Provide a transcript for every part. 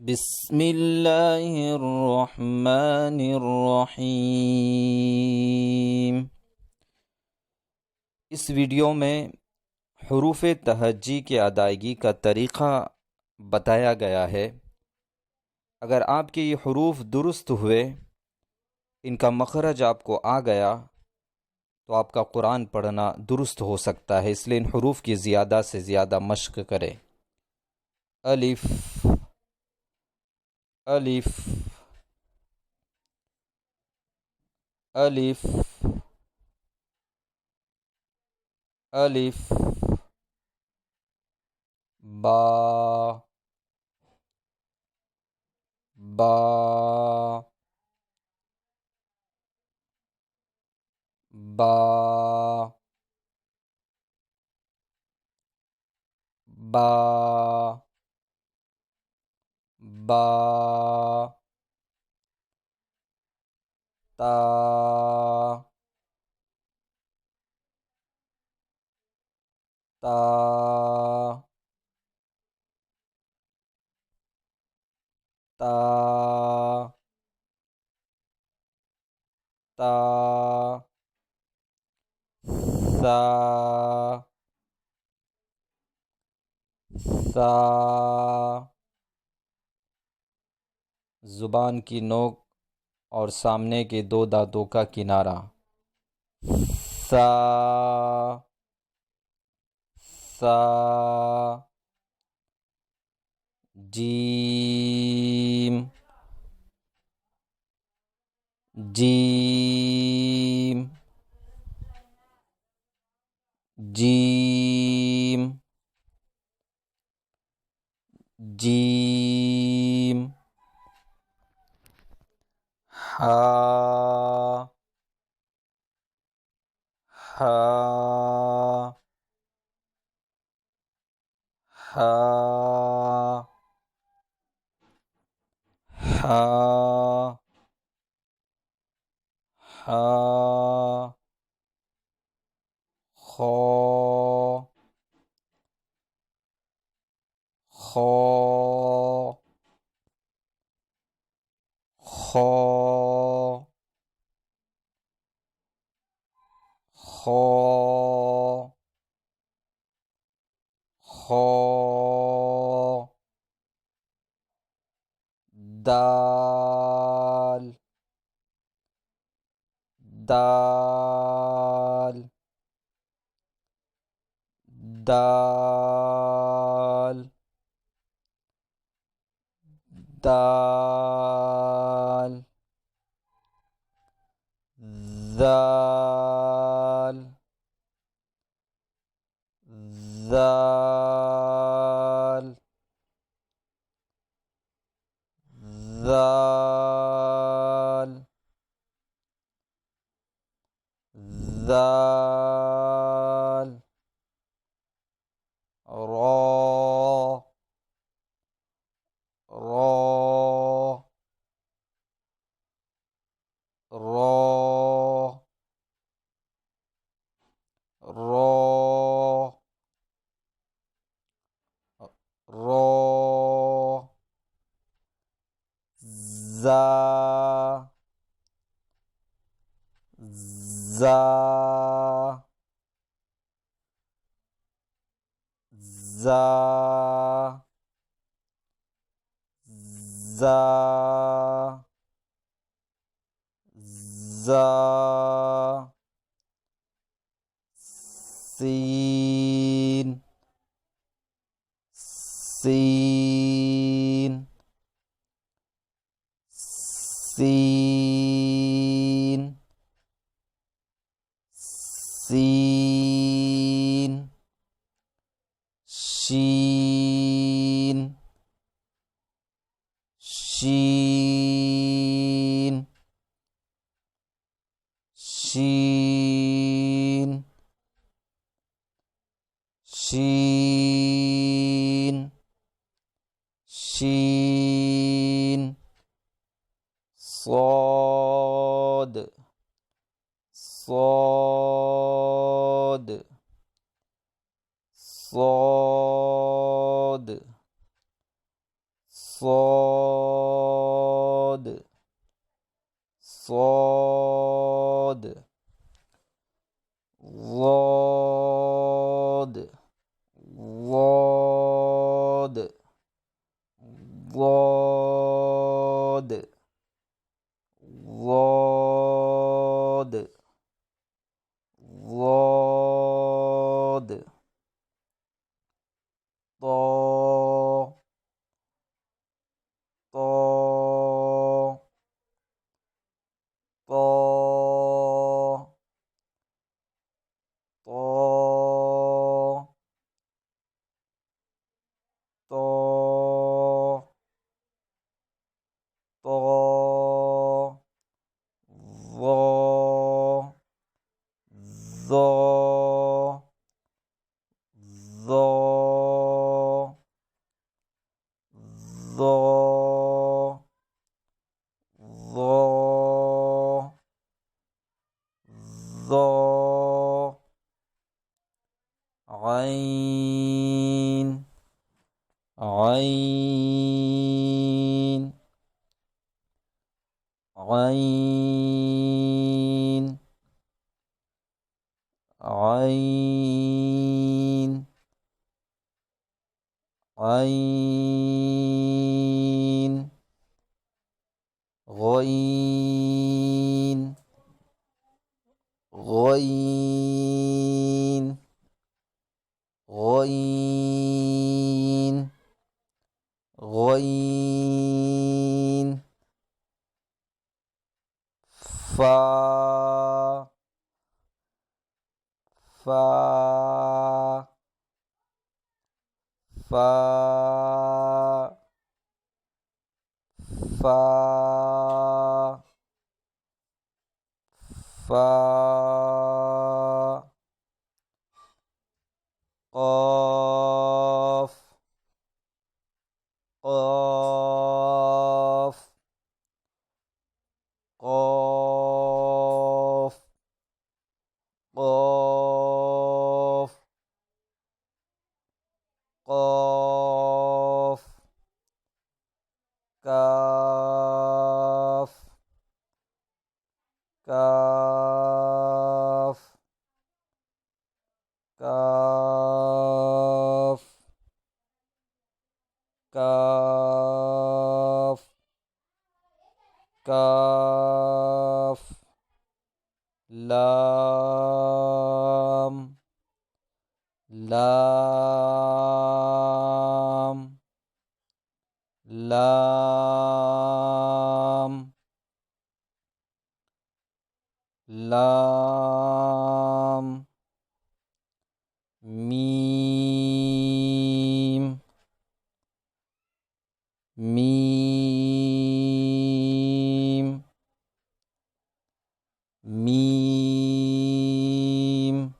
बिस्मिल्लाहिर्रहमानिर्रहीम। इस वीडियो में हुरूफ तहज्जी की अदायगी का तरीक़ा बताया गया है। अगर आपके ये हुरूफ दुरुस्त हुए, इनका मखरज आपको आ गया, तो आपका कुरान पढ़ना दुरुस्त हो सकता है। इसलिए इन हुरूफ की ज़्यादा से ज़्यादा मश्क करें। अलिफ अलिफ अलिफ अलिफ बा बा बा बा बा ता ता ता ता सा सा। ज़ुबान की नोक और सामने के दो दांतों का किनारा। सा सा। Gym gym gym gym. हा हा हा हा हा। खो खो खो खो खो। दाल दाल दाल दाल दाल दाल दाल दाल। रो रो रो रो रो। जा जा जा जा जा। सीन सीन सीन सीन। शीन शीन शीन शीन शीन। صاد صاد صاد صاد ضاد ضاد ضاد طا طا طا طا طا طا ظا ظا ظا ظا ظا ظا عين عين عين عين عين غين غين غين غين فا فا فا فا فا قاف قاف قاف قاف قاف كاف كاف كاف كاف كاف لام لام لام لام ميم ميم ميم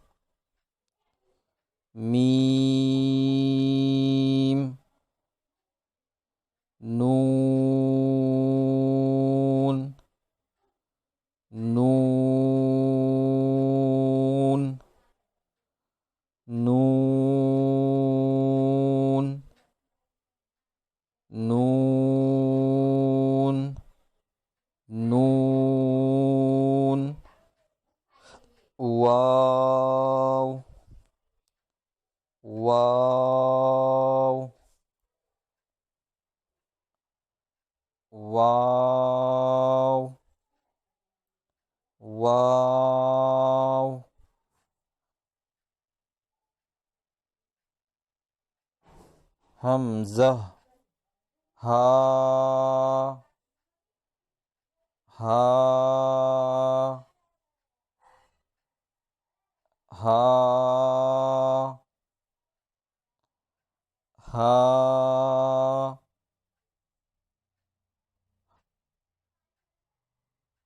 ميم نون نون نون نون نون واو واو واو واو همزة ها ها ها ها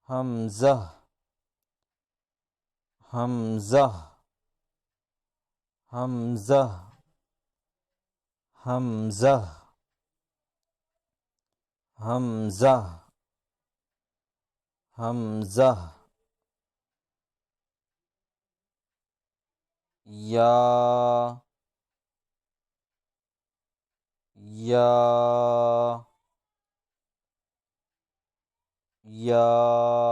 همزة همزة همزة همزة همزة همزة یا یا یا